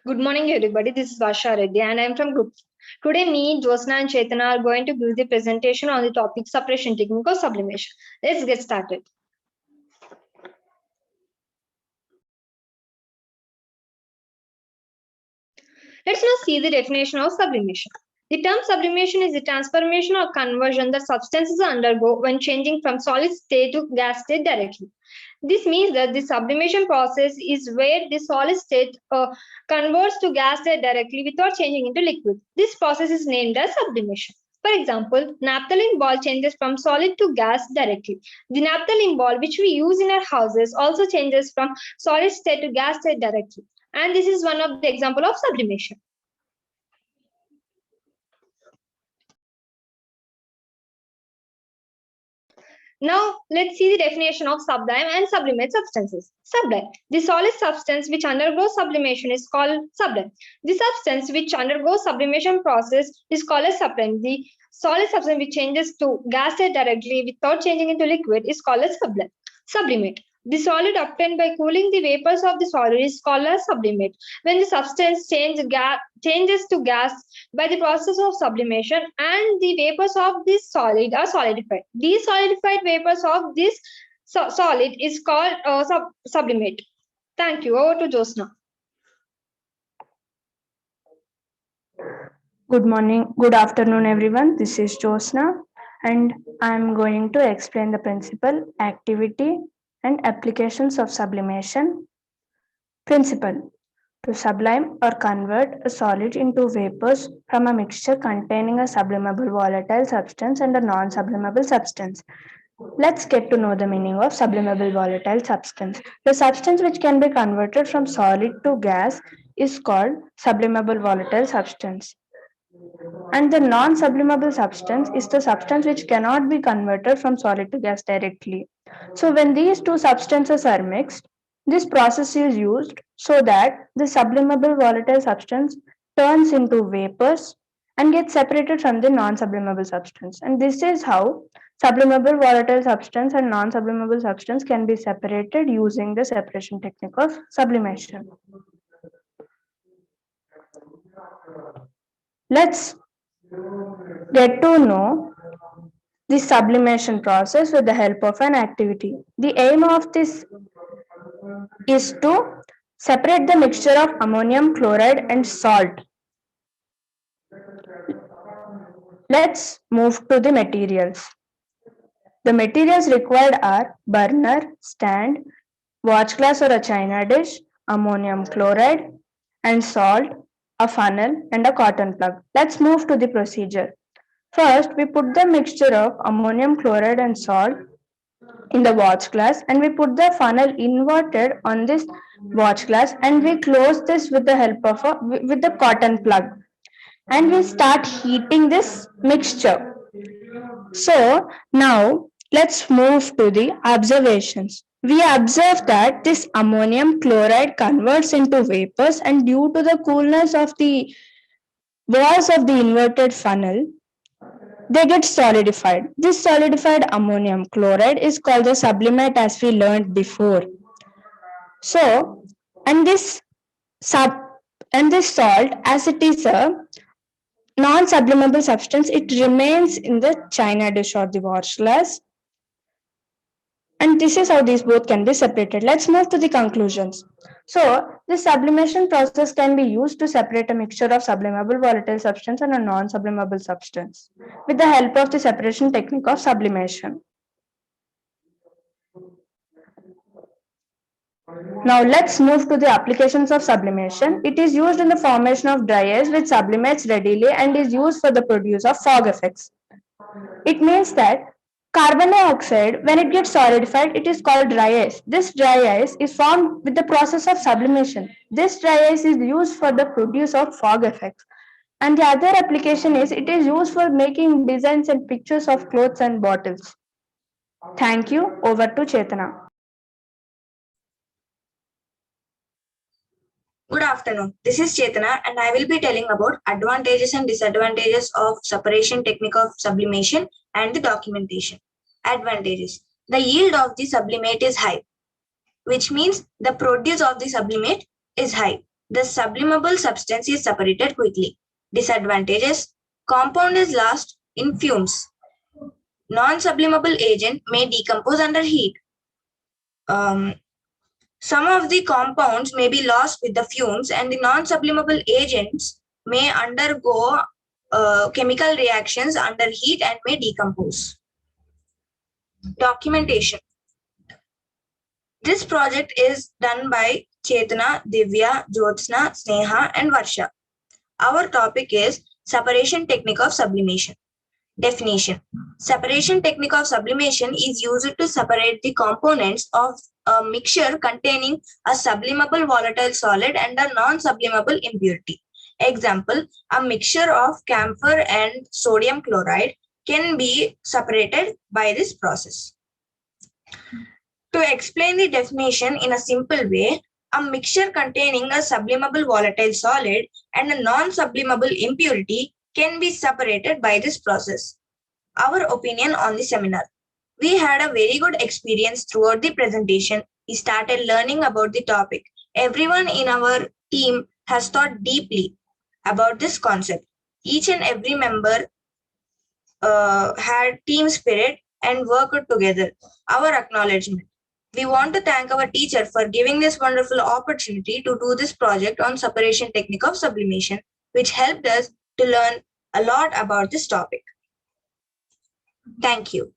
Good morning, everybody. This is Vasha Reddy, and I'm from Group. Today, me, Josna, and Chetana are going to give the presentation on the topic separation technique or sublimation. Let's get started. Let's now see the definition of sublimation. The term sublimation is the transformation or conversion that substances undergo when changing from solid state to gas state directly. This means that the sublimation process is where the solid state converts to gas state directly without changing into liquid. This process is named as sublimation. For example, naphthalene ball changes from solid to gas directly. The naphthalene ball which we use in our houses also changes from solid state to gas state directly. And this is one of the example of sublimation. Now, let's see the definition of sublime and sublimate substances. Sublime. The solid substance which undergoes sublimation is called sublime. The substance which undergoes sublimation process is called as sublime. The solid substance which changes to gas state directly without changing into liquid is called as sublime. Sublimate. The solid obtained by cooling the vapors of the solid is called as sublimate. When the substance changes to gas by the process of sublimation and the vapors of this solid are solidified. These solidified vapors of this solid is called sublimate. Thank you. Over to Josna. Good morning, good afternoon, everyone. This is Josna, and I'm going to explain the principle, activity, and applications of sublimation. Principle: to sublime or convert a solid into vapors from a mixture containing a sublimable volatile substance and a non-sublimable substance. Let's get to know the meaning of sublimable volatile substance. The substance which can be converted from solid to gas is called sublimable volatile substance. And the non-sublimable substance is the substance which cannot be converted from solid to gas directly. So when these two substances are mixed, this process is used so that the sublimable volatile substance turns into vapors and gets separated from the non-sublimable substance. And this is how sublimable volatile substance and non-sublimable substance can be separated using the separation technique of sublimation. Let's get to know the sublimation process with the help of an activity. The aim of this is to separate the mixture of ammonium chloride and salt. Let's move to the materials. The materials required are burner, stand, watch glass or a china dish, ammonium chloride and salt, a funnel and a cotton plug. Let's move to the procedure. First, we put the mixture of ammonium chloride and salt in the watch glass and we put the funnel inverted on this watch glass and we close this with the help of with the cotton plug and we start heating this mixture. So now let's move to the observations. We observe that this ammonium chloride converts into vapors and due to the coolness of the walls of the inverted funnel, they get solidified. This solidified ammonium chloride is called the sublimate as we learned before. So, and this salt, as it is a non-sublimable substance, it remains in the china dish or the watch glass. And this is how these both can be separated. Let's move to the conclusions. So, the sublimation process can be used to separate a mixture of sublimable volatile substance and a non-sublimable substance with the help of the separation technique of sublimation. Now let's move to the applications of sublimation. It is used in the formation of dry ice which sublimates readily and is used for the produce of fog effects. It means that carbon dioxide, when it gets solidified, it is called dry ice. This dry ice is formed with the process of sublimation. This dry ice is used for the produce of fog effects. And the other application is it is used for making designs and pictures of clothes and bottles. Thank you. Over to Chetana. Good afternoon. This is Chetana and I will be telling about advantages and disadvantages of separation technique of sublimation and the documentation. Advantages. The yield of the sublimate is high, which means the produce of the sublimate is high. The sublimable substance is separated quickly. Disadvantages: compound is lost in fumes. Non-sublimable agent may decompose under heat. Some of the compounds may be lost with the fumes, and the non-sublimable agents may undergo chemical reactions under heat and may decompose. Documentation. This project is done by Chetana, Divya, Jyotsna, Sneha, and Varsha. Our topic is separation technique of sublimation. Definition. Separation technique of sublimation is used to separate the components of a mixture containing a sublimable volatile solid and a non-sublimable impurity. Example, a mixture of camphor and sodium chloride can be separated by this process. To explain the definition in a simple way, a mixture containing a sublimable volatile solid and a non-sublimable impurity can be separated by this process. Our opinion on the seminar. We had a very good experience throughout the presentation. We started learning about the topic. Everyone in our team has thought deeply about this concept. Each and every member had team spirit and worked together. Our acknowledgement. We want to thank our teacher for giving this wonderful opportunity to do this project on separation technique of sublimation, which helped us to learn a lot about this topic. Thank you.